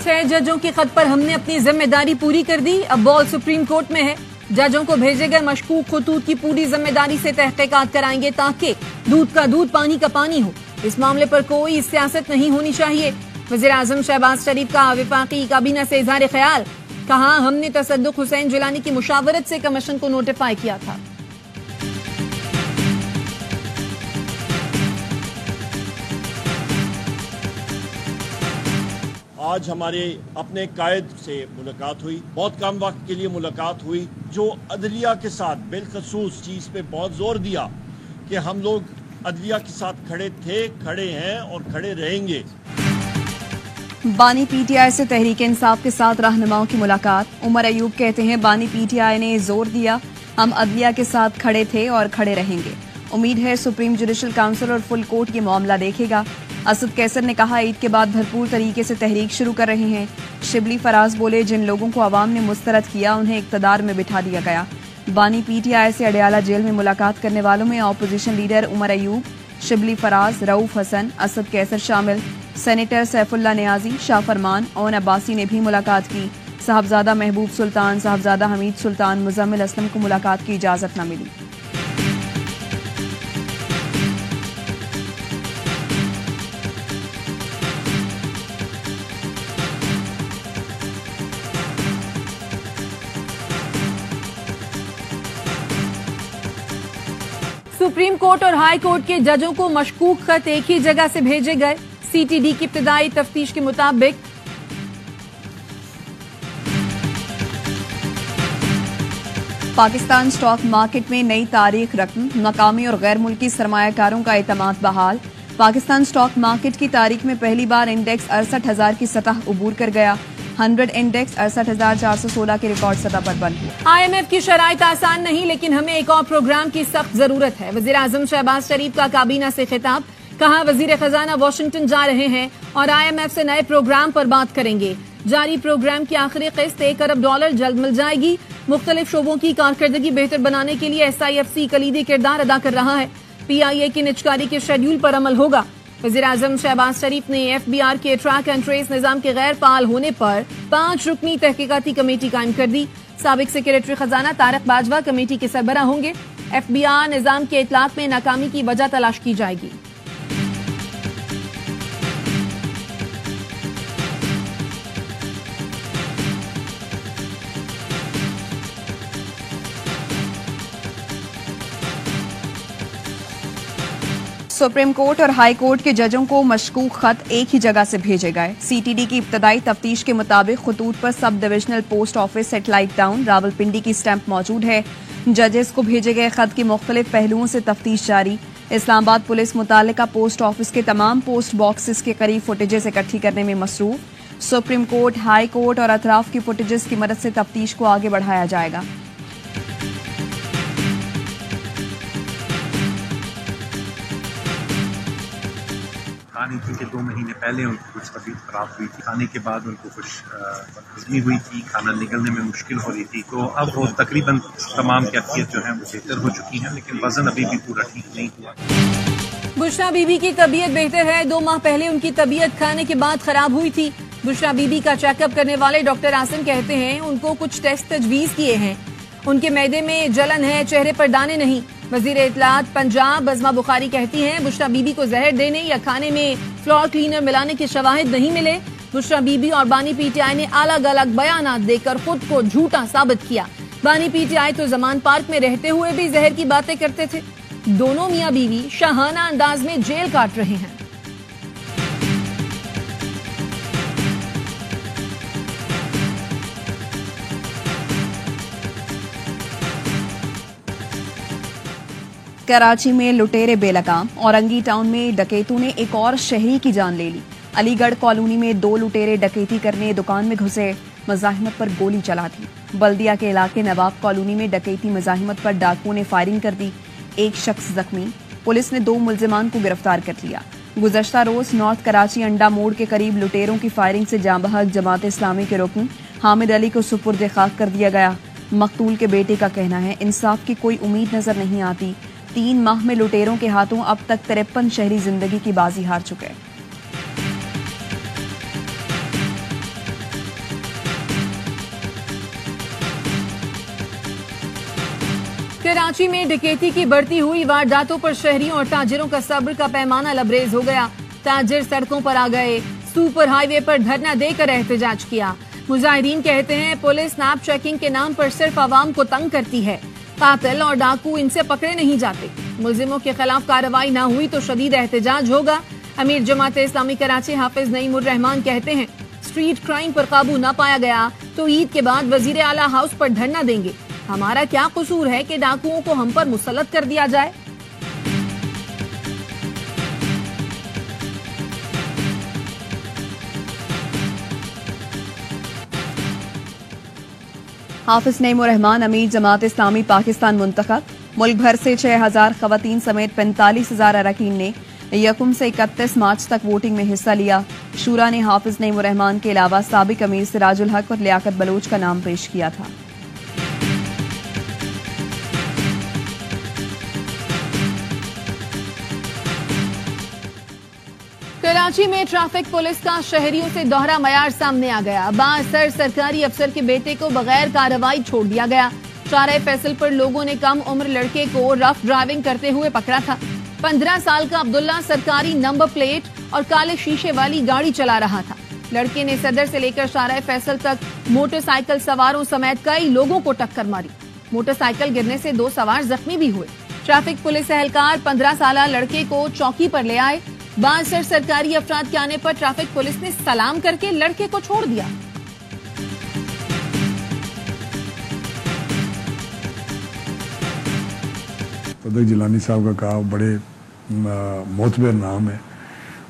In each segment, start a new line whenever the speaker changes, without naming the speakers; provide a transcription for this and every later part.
6 जजों के खत पर हमने अपनी जिम्मेदारी पूरी कर दी, अब बॉल सुप्रीम कोर्ट में है। जजों को भेजे गए मशकूक खतूत की पूरी जिम्मेदारी से तहकीकात कराएंगे ताकि दूध का दूध पानी का पानी हो। इस मामले पर कोई सियासत नहीं होनी चाहिए। वज़ीर-ए-आज़म शहबाज शरीफ का वफाकी काबीना से इज़हार ख्याल, कहा हमने तसद्दुक़ हुसैन जिलानी की मुशावरत से कमीशन को नोटिफाई किया था।
आज हमारे अपने कायद से मुलाकात हुई, बहुत कम वक्त के लिए मुलाकात हुई, जो अदलिया के साथ बिलखसूस चीज़ पे बहुत जोर दिया कि हम लोग अदलिया के साथ खड़े थे, खड़े हैं और खड़े रहेंगे।
बानी पीटीआई से तहरीक इंसाफ के साथ रहनुमाओं की मुलाकात। उमर अयूब कहते हैं बानी पीटीआई ने जोर दिया, हम अदलिया के साथ खड़े थे और खड़े रहेंगे। उम्मीद है सुप्रीम जुडिशल काउंसिल और फुल कोर्ट ये मामला देखेगा। असद कैसर ने कहा ईद के बाद भरपूर तरीके से तहरीक शुरू कर रहे हैं। शिबली फराज बोले जिन लोगों को अवाम ने मुस्तरद किया उन्हें इक्तदार में बिठा दिया गया। बानी पीटीआई से अडयाला जेल में मुलाकात करने वालों में अपोजिशन लीडर उमर अयूब, शिबली फराज, रऊफ हसन, असद कैसर शामिल। सेनेटर सैफुल्ला नियाजी, शाह फरमान और अब्बासी ने भी मुलाकात की। साहबजादा महबूब सुल्तान, साहबजादा हमीद सुल्तान, मुजम्मिल असलम को मुलाकात की इजाजत न मिली।
सुप्रीम कोर्ट और हाई कोर्ट के जजों को मशकूक खत एक ही जगह से भेजे गए। सीटीडी की इब्तिदाई तफ्तीश के मुताबिक
पाकिस्तान स्टॉक मार्केट में नई तारीख रकम, मकामी और गैर मुल्की सरमायाकारों का एतमाद बहाल। पाकिस्तान स्टॉक मार्केट की तारीख में पहली बार इंडेक्स 68,000 की सतह उबूर कर गया। 100 इंडेक्स 68,416 के रिकॉर्ड सतह पर बंद हुआ।
IMF की शराइत आसान नहीं, लेकिन हमें एक और प्रोग्राम की सख्त जरूरत है। वज़ीर-ए-आज़म शहबाज शरीफ का काबीना से खिताब, कहा वजीर खजाना वाशिंगटन जा रहे हैं और IMF से नए प्रोग्राम पर बात करेंगे। जारी प्रोग्राम की आखिरी किस्त $1 अरब जल्द मिल जाएगी। मुख्तलिफ शोबों की कारकर्दगी बेहतर बनाने के लिए SIFC कलीदी किरदार अदा कर रहा है। PIA की निजकारी के शेड्यूल पर अमल होगा। वज़ीर-ए-आज़म शहबाज शरीफ ने FBR के ट्रैक एंड ट्रेस निजाम के गैर फाल होने पर 5 रुकनी तहकीकाती कमेटी कायम कर दी। साबिक सेक्रेटरी खजाना तारक बाजवा कमेटी के सरबराह होंगे। FBR निजाम के इतलाक में नाकामी की वजह तलाश की जाएगी।
सुप्रीम कोर्ट और हाई कोर्ट के जजों को मशकूक खत एक ही जगह से भेजे गए। सीटीडी की इब्तदाई तफ्तीश के मुताबिक खतूत पर sub divisional post office satellite town Rawalpindi की स्टैंप मौजूद है। जजेस को भेजे गए खत की मुख्तलिफ पहलुओं से तफ्तीश जारी। इस्लामाबाद पुलिस मुतालिका पोस्ट ऑफिस के तमाम पोस्ट बॉक्सेस के करीब फुटेजेस इकट्ठी करने में मसरूफ। सुप्रीम कोर्ट, हाई कोर्ट और अतराफ की फुटेजेस की मदद से तफ्तीश को आगे बढ़ाया जाएगा।
खाने के 2 महीने पहले उनको कुछ तबीयत खराब हुई थी। खाने के बाद उनको कुछ बदहजमी हुई थी, खाना निकलने में मुश्किल हो रही थी। तो अब वो तकरीबन तमाम कैफियत जो है वो बेहतर हो चुकी है, लेकिन वजन अभी भी पूरा ठीक नहीं हुआ।
बुशरा बीबी की तबीयत बेहतर है। 2 माह पहले उनकी तबीयत खाने के बाद खराब हुई थी। बुशरा बीबी का चेकअप करने वाले डॉक्टर आसिम कहते हैं उनको कुछ टेस्ट तजवीज किए हैं। उनके मैदे में जलन है, चेहरे पर दाने नहीं। वजीर इत्तलात पंजाब बज़मा बुखारी कहती हैं बुशरा बीबी को जहर देने या खाने में फ्लोर क्लीनर मिलाने के शवाहिद नहीं मिले। बुशरा बीबी और बानी पीटीआई ने अलग अलग बयानात देकर खुद को झूठा साबित किया। बानी पीटीआई तो जमान पार्क में रहते हुए भी जहर की बातें करते थे। दोनों मियां बीवी शाहाना अंदाज में जेल काट रहे हैं।
कराची में लुटेरे बेलगाम। औरंगी टाउन में डकैतों ने एक और शहरी की जान ले ली। अलीगढ़ कॉलोनी में 2 लुटेरे डकैती करने दुकान में घुसे, मज़ाहिमत पर गोली चला दी। बल्दिया के इलाके नवाब कॉलोनी में डकैती मज़ाहिमत पर डाकुओं ने फायरिंग कर दी। एक शख्स जख्मी। पुलिस ने 2 मुलजिमान को गिरफ्तार कर लिया। गुज़श्ता रोज नॉर्थ कराची अंडा मोड़ के करीब लुटेरों की फायरिंग से जांबहक जमात इस्लामी के रुकन हामिद अली को सुपुर्द खाक कर दिया गया। मकतूल के बेटे का कहना है इंसाफ की कोई उम्मीद नजर नहीं आती। 3 माह में लुटेरों के हाथों अब तक 53 शहरी जिंदगी की बाजी हार चुके।
कराची में डकैती की बढ़ती हुई वारदातों पर शहरियों और ताजिरों का सब्र का पैमाना लबरेज हो गया। ताजिर सड़कों पर आ गए, सुपर हाईवे पर धरना देकर एहतजाज किया। मुजाहिदीन कहते हैं पुलिस स्नैप चेकिंग के नाम पर सिर्फ आवाम को तंग करती है। कातिल और डाकू इनसे पकड़े नहीं जाते। मुलजिमों के खिलाफ कार्रवाई न हुई तो शदीद एहतजाज होगा। अमीर जमात इस्लामी कराची हाफिज नईमुर रहमान कहते हैं स्ट्रीट क्राइम पर काबू न पाया गया तो ईद के बाद वजीर आला हाउस पर धरना देंगे। हमारा क्या कसूर है कि डाकुओं को हम पर मुसल्लत कर दिया जाए।
हाफिज नईमुर रहमान अमीर जमात इस्लामी पाकिस्तान मुंतखब। मुल्क भर से 6000 खवातीन समेत 45,000 अरकान ने यकुम से 31 मार्च तक वोटिंग में हिस्सा लिया। शूरा ने हाफिज नईमुर रहमान के अलावा साबिक अमीर सिराजुल हक और लियाकत बलोच का नाम पेश किया था।
कराची में ट्रैफिक पुलिस का शहरियों से दोहरा मयार सामने आ गया। बाअसर सरकारी अफसर के बेटे को बगैर कार्रवाई छोड़ दिया गया। शारे फैसल पर लोगों ने कम उम्र लड़के को रफ ड्राइविंग करते हुए पकड़ा था। 15 साल का अब्दुल्ला सरकारी नंबर प्लेट और काले शीशे वाली गाड़ी चला रहा था। लड़के ने सदर से लेकर शारे फैसल तक मोटरसाइकिल सवारों समेत कई लोगों को टक्कर मारी। मोटरसाइकिल गिरने से 2 सवार जख्मी भी हुए। ट्रैफिक पुलिस एहलकार 15 साल लड़के को चौकी पर ले आए। बाअसर सरकारी अफराद के आने पर ट्रैफिक पुलिस ने सलाम करके लड़के को छोड़ दिया।
सदर जिलानी साहब का कहा बड़े मोतबर नाम है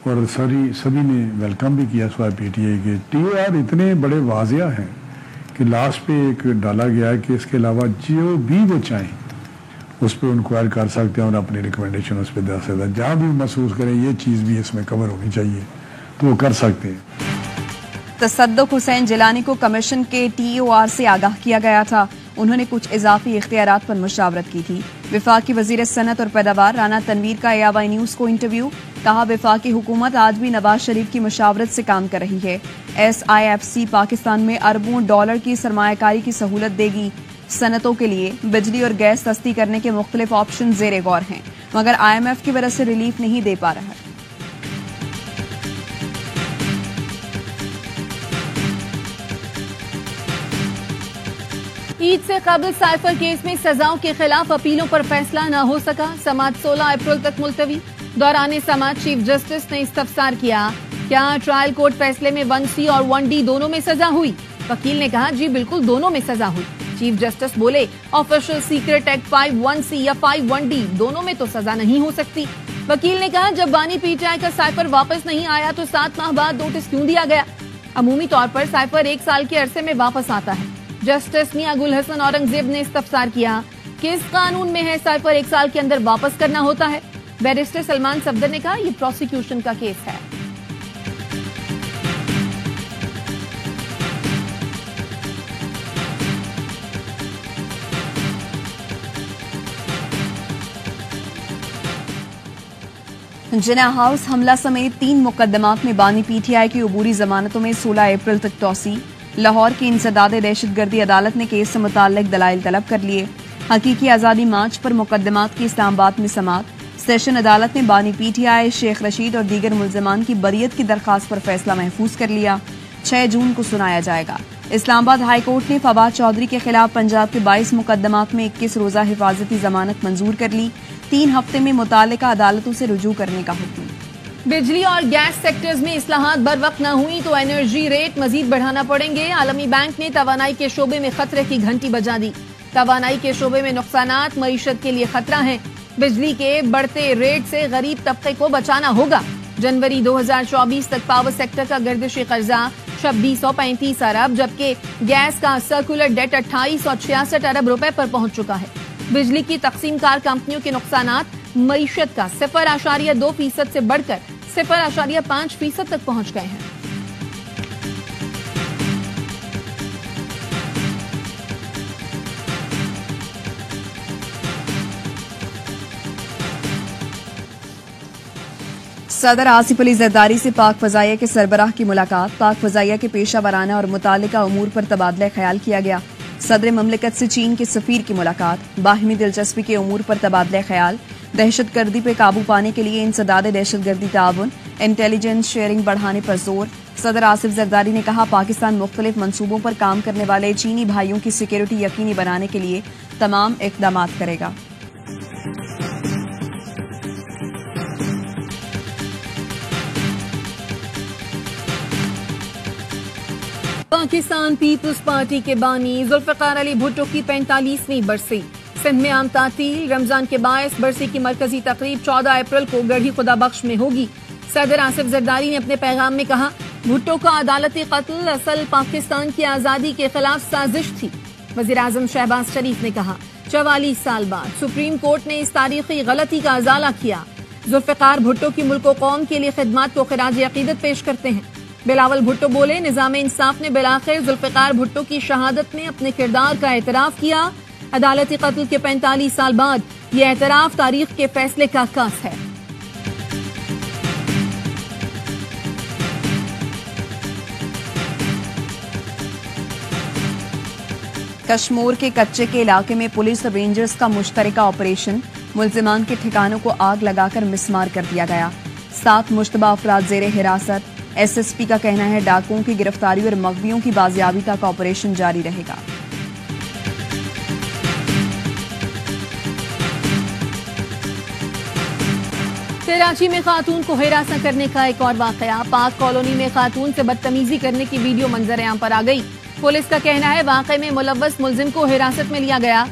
और सभी ने वेलकम भी किया पीटीआई के। टीओआर इतने बड़े वाजिया हैं कि लास्ट पे एक डाला गया है कि इसके अलावा जो भी वो चाहें उस पर इंक्वायर कर सकते हैं और अपनी रिकमेंडेशन उस पर दे सकते हैं। जहाँ भी महसूस करें ये चीज़ भी इसमें कवर होनी चाहिए तो वो कर सकते हैं।
तसद्दुक हुसैन जिलानी को कमीशन के टीओआर से आगाह किया गया था। उन्होंने कुछ इजाफी इख्तियारात पर मुशावरत की थी। वफाकी वजीर सनत और पैदावार राना तनवीर का एआवाई न्यूज को इंटरव्यू। कहा वफाकी हुकूमत आज भी नवाज शरीफ की मुशावरत से काम कर रही है। SIFC पाकिस्तान में अरबों डॉलर की सरमायाकारी की सहूलत देगी। सनतों के लिए बिजली और गैस सस्ती करने के मुख्तलिफ ऑप्शन जेर गौर हैं, मगर IMF की वजह से रिलीफ नहीं दे पा रहा है।
ईद से कबल साइफर केस में सजाओं के खिलाफ अपीलों पर फैसला न हो सका। समाअत 16 अप्रैल तक मुलतवी। दौरान समाअत चीफ जस्टिस ने इस्तफसार किया, क्या ट्रायल कोर्ट फैसले में 1C और 1D दोनों में सजा हुई? वकील ने कहा जी बिल्कुल दोनों में सजा हुई। चीफ जस्टिस बोले ऑफिशियल सीक्रेट एक्ट 5(1)C या 5(1)D दोनों में तो सजा नहीं हो सकती। वकील ने कहा जब बानी पीटीआई का साइफर वापस नहीं आया तो 7 माह बाद नोटिस क्यों दिया गया? अमूमी तौर पर साइफर 1 साल के अरसे में वापस आता है। जस्टिस मियां गुल हसन औरंगजेब ने इस्तफसार किया, किस कानून में है साइफर 1 साल के अंदर वापस करना होता है? बैरिस्टर सलमान सफदर ने कहा यह प्रोसिक्यूशन का केस है।
जिना हाउस हमला समेत 3 मुकदमात में बानी पीटीआई की अबूरी जमानतों में 16 अप्रैल तक तोसी। लाहौर की इंसदाद दहशतगर्दी अदालत ने केस से मुताल्लिक दलाइल तलब कर लिए। हकीकी आज़ादी मार्च पर मुकदमात की इस्लामाबाद में समाअत। सेशन अदालत ने बानी पीटीआई शेख रशीद और दीगर मुल्ज़िमान की बरियत की दरखास्त पर फैसला महफूज कर लिया। 6 जून को सुनाया जाएगा। इस्लामाबाद हाई कोर्ट ने फवाद चौधरी के खिलाफ पंजाब के 22 मुकदमात में 21 रोजा हिफाजती जमानत मंजूर कर ली। 3 हफ्ते में मुतालिका अदालतों से रुजू करने का हुक्म।
बिजली और गैस सेक्टर्स में इस्लाहात बर वक्त न हुई तो एनर्जी रेट मजीद बढ़ाना पड़ेंगे। आलमी बैंक ने तवानाई के शोबे में खतरे की घंटी बजा दी। तवानाई के शोबे में नुकसानात मईशत के लिए खतरा है। बिजली के बढ़ते रेट से गरीब तबके को बचाना होगा। जनवरी 2024 तक पावर सेक्टर का गर्दिशी कर्जा 2635 अरब जबकि गैस का सर्कुलर डेट 2866 अरब रुपए पर पहुंच चुका है। बिजली की तकसीमकार कंपनियों के नुकसानात मईशत का 0.2% से बढ़कर 0.5% तक पहुंच गए हैं।
सदर आसिफ अली जरदारी से पाक फजाइया के सरबराह की मुलाकात। पाक फजाइया के पेशा वराना और मुतालिका उमूर पर तबादला ख्याल किया गया। सदर ममलिकत से चीन के सफीर की मुलाकात, बाहिमी दिलचस्पी के उमूर पर तबादला ख्याल, दहशतगर्दी पे काबू पाने के लिए इंसदाद दहशतगर्दी ताउन, इंटेलिजेंस शेयरिंग बढ़ाने पर जोर। सदर आसिफ जरदारी ने कहा पाकिस्तान मुख्तलिफ मंसूबों पर काम करने वाले चीनी भाइयों की सिक्योरिटी यकीनी बनाने के लिए तमाम इक़दाम करेगा।
पाकिस्तान पीपल्स पार्टी के बानी जुल्फ़िकार अली भुट्टो की 45वीं बरसी। सिंध में आम तातील, रमजान के बायस बरसी की मरकजी तकरीब 14 अप्रैल को गढ़ी खुदा बख्श में होगी। सदर आसिफ जरदारी ने अपने पैगाम में कहा भुट्टो का अदालती कत्ल असल पाकिस्तान की आजादी के खिलाफ साजिश थी। वज़ीर आज़म शहबाज शरीफ ने कहा 44 साल बाद सुप्रीम कोर्ट ने इस तारीखी गलती का अजाला किया। जुल्फ़िकार भुट्टो की मुल्क व कौम के लिए खिदमत को खिराज अकीदत पेश करते हैं। बिलावल भुट्टो बोले निज़ाम इंसाफ ने बिलाखिर जुल्फ़िकार भुट्टो की शहादत में अपने किरदार का एतराफ किया। अदालती कत्ल के 45 साल बाद ये एतराफ तारीख के फैसले का अक्कास है।
कश्मीर के कच्चे के इलाके में पुलिस और रेंजर्स का मुश्तरका ऑपरेशन, मुल्जिमान के ठिकानों को आग लगाकर मिसमार कर दिया गया। 7 मुश्तबा अफराद जेर हिरासत। एसएसपी का कहना है डाकुओं की गिरफ्तारी और मगवियों की बाजियाबी तक ऑपरेशन जारी रहेगा।
कराची में खातून को हिरासत करने का एक और वाकया। पाक कॉलोनी में खातून से बदतमीजी करने की वीडियो मंजर-ए-आम पर आ गई। पुलिस का कहना है वाकये में मुलव्वस मुलजिम को हिरासत में लिया गया।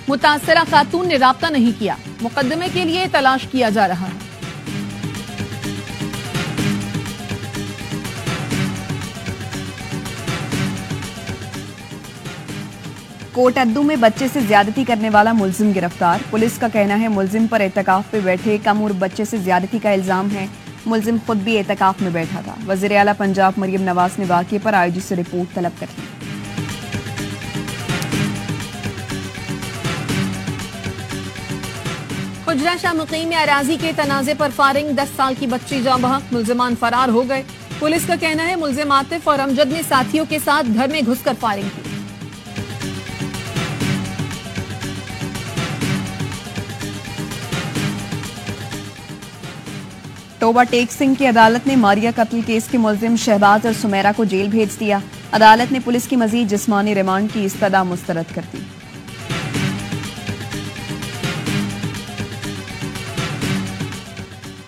मुतासरा खातून ने राब्ता नहीं किया। मुकदमे के लिए तलाश किया जा रहा है।
कोटअद्दू में बच्चे से ज्यादती करने वाला मुलजिम गिरफ्तार। पुलिस का कहना है मुलजिम पर एतकाफ पे बैठे कम उम्र बच्चे से ज्यादती का इल्जाम है। मुलजिम खुद भी एतकाफ में बैठा था। वज़ीर आला पंजाब मरियम नवाज ने वाक़ये पर आईजी से रिपोर्ट तलब कर ली।
खुजरा शाह मुकीम में अराजी के तनाज़े पर फायरिंग, 10 साल की बच्ची जाँ बहक, मुलजिमान फरार हो गए। पुलिस का कहना है मुलजिम आतिफ और अमजद ने साथियों के साथ घर में घुसकर फायरिंग की।
टोबा टेक सिंह की अदालत ने मारिया कत्ल केस के मुलजिम शहबाज और सुमेरा को जेल भेज दिया। अदालत ने पुलिस की मजीद जिस्मानी रिमांड की इस्तदा मुस्तरद कर दी।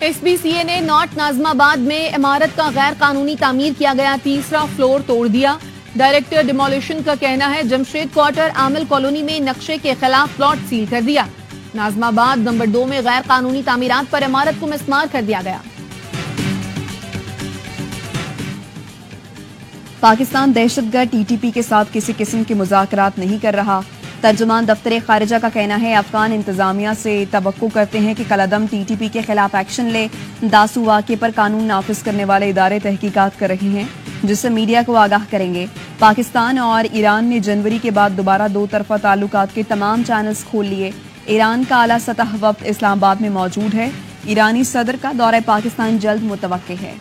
एसबीसीए ने नॉर्थ नाजमाबाद में इमारत का गैर कानूनी तामीर किया गया 3रा फ्लोर तोड़ दिया। डायरेक्टर डिमोलिशन का कहना है जमशेद क्वार्टर आमिल कॉलोनी में नक्शे के खिलाफ प्लॉट सील कर दिया। नाजमाबाद नंबर 2 में गैर कानूनी तामीरात पर इमारत को मिसमार कर दिया गया।
पाकिस्तान दहशतगर्द टीटीपी के साथ किसी किस्म के मुज़ाकरात नहीं कर रहा। तर्जुमान दफ्तर खारिजा का कहना है अफगान इंतजामिया से तवक्को करते हैं कि कलअदम टीटीपी के खिलाफ एक्शन ले। दासू वाक़े पर कानून नाफिज करने वाले इदारे तहकीकात कर रहे हैं जिससे मीडिया को आगाह करेंगे। पाकिस्तान और ईरान ने जनवरी के बाद दोबारा 2 तरफा ताल्लुकात के तमाम चैनल्स खोल लिए। ईरान का आला सतह वक्त इस्लामाबाद में मौजूद है। ईरानी सदर का दौरा पाकिस्तान जल्द मुतवक्के है।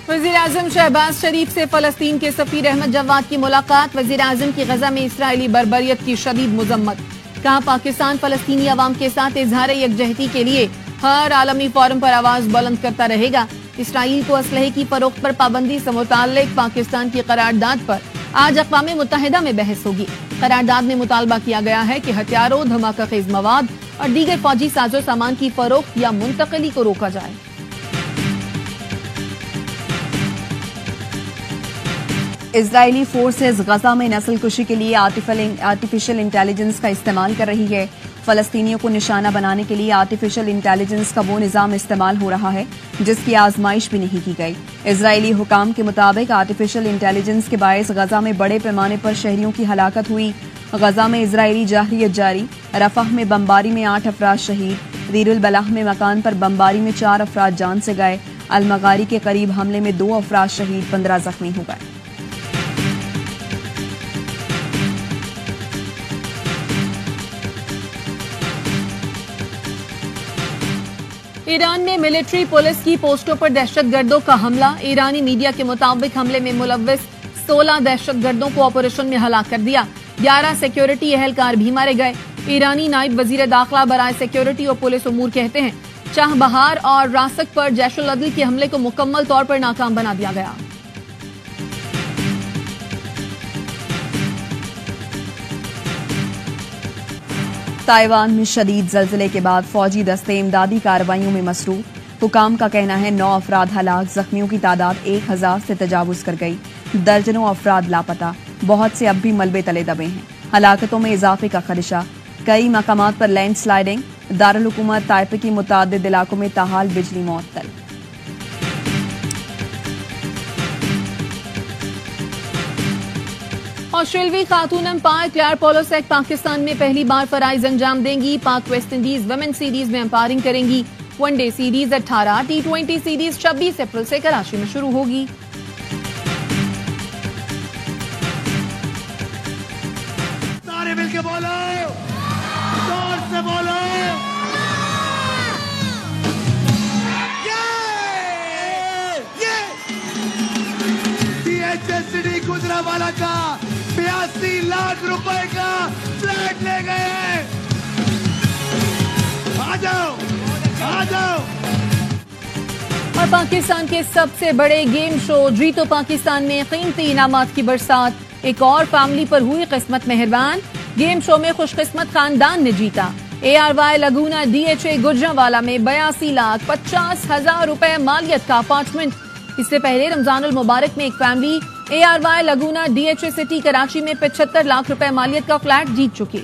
वज़ीर आज़म शहबाज शरीफ से फ़लस्तीन के सफ़ीर अहमद जवाद की मुलाकात। वज़ीर आज़म की गजा में इसराइली बर्बरियत की शदीद मुज़म्मत। कहा पाकिस्तान फ़लस्तीनी अवाम के साथ इजहार यकजहती के लिए हर आलमी फोरम पर आवाज बुलंद करता रहेगा। इसराइल को असलहे की फरोख्त पर पाबंदी से मुताल्लिक पाकिस्तान की करारदाद पर आज अक़वाम मुत्तहिदा में बहस होगी। करारदाद में मुतालबा किया गया है कि हथियारों, धमाका खेज मवाद और दीगर फौजी साजो सामान की फरोख्त या मुंतकली को रोका जाए।
इजरायली फोर्सेज गजा में नस्लकुशी के लिए आर्टिफिशियल इंटेलिजेंस का इस्तेमाल कर रही है। फलस्तीनियों को निशाना बनाने के लिए आर्टिफिशियल इंटेलिजेंस का वो निज़ाम इस्तेमाल हो रहा है जिसकी आजमाइश भी नहीं की गई। इजरायली हुकाम के मुताबिक आर्टिफिशियल इंटेलिजेंस के बायस गजा में बड़े पैमाने पर शहरियों की हलाकत हुई। गजा में इजरायली जाहरियत जारी। रफह में बमबारी में 8 अफराद शहीद। दीरुल बलाह में मकान पर बमबारी में 4 अफराद जान से गए। अलमगारी के करीब हमले में 2 अफराद शहीद, 15 जख्मी हो गए।
ईरान में मिलिट्री पुलिस की पोस्टों पर दहशतगर्दों का हमला। ईरानी मीडिया के मुताबिक हमले में मुलव्विस 16 दहशतगर्दों को ऑपरेशन में हलाक कर दिया। 11 सिक्योरिटी एहलकार भी मारे गए। ईरानी नायब वजीर दाखिला बराए सिक्योरिटी और पुलिस उमूर कहते हैं चाहबहार और रासक पर जैश उल अदल के हमले को मुकम्मल तौर पर नाकाम बना दिया गया।
ताइवान में शदीद जल्जले के बाद फौजी दस्ते इमदादी कार्रवाइयों में मसरूफ। हुकाम का कहना है 9 अफराद हलाक, जख्मियों की तादाद 1000 से तजावुज कर गई। दर्जनों अफराद लापता, बहुत से अब भी मलबे तले दबे हैं। हलाकतों में इजाफे का खदशा, कई मकामात पर लैंड स्लाइडिंग। दारुल हुकूमत ताइपे की मुतादिद इलाकों में ताहाल बिजली मुअत्तल।
ऑस्ट्रेलवी खातून अंपायर क्लेयर पोलोसेक पाकिस्तान में पहली बार फराइज अंजाम देंगी। पाक वेस्ट इंडीज वुमेन सीरीज में अंपायरिंग करेंगी। वनडे सीरीज 18, T20 सीरीज 26 अप्रैल से कराची में शुरू होगी।
सारे मिलके बोलो, जोर से बोलो। DHSCD गुजरावाला का 82 लाख रुपए का फ्लैट ले गए। आ जाओ, आ जाओ।
और पाकिस्तान के सबसे बड़े गेम शो जीतो पाकिस्तान में कीमती इनामात की बरसात। एक और फैमिली पर हुई किस्मत मेहरबान। गेम शो में खुशकिस्मत खानदान ने जीता। ARY लगूना DHA गुजरावाला में 82,50,000 रुपए मालियत का अपार्टमेंट। इससे पहले रमजानुल मुबारक में एक family ARY लगूना DHA city Karachi में 75 लाख रुपए मालियत का फ्लैट जीत चुकी।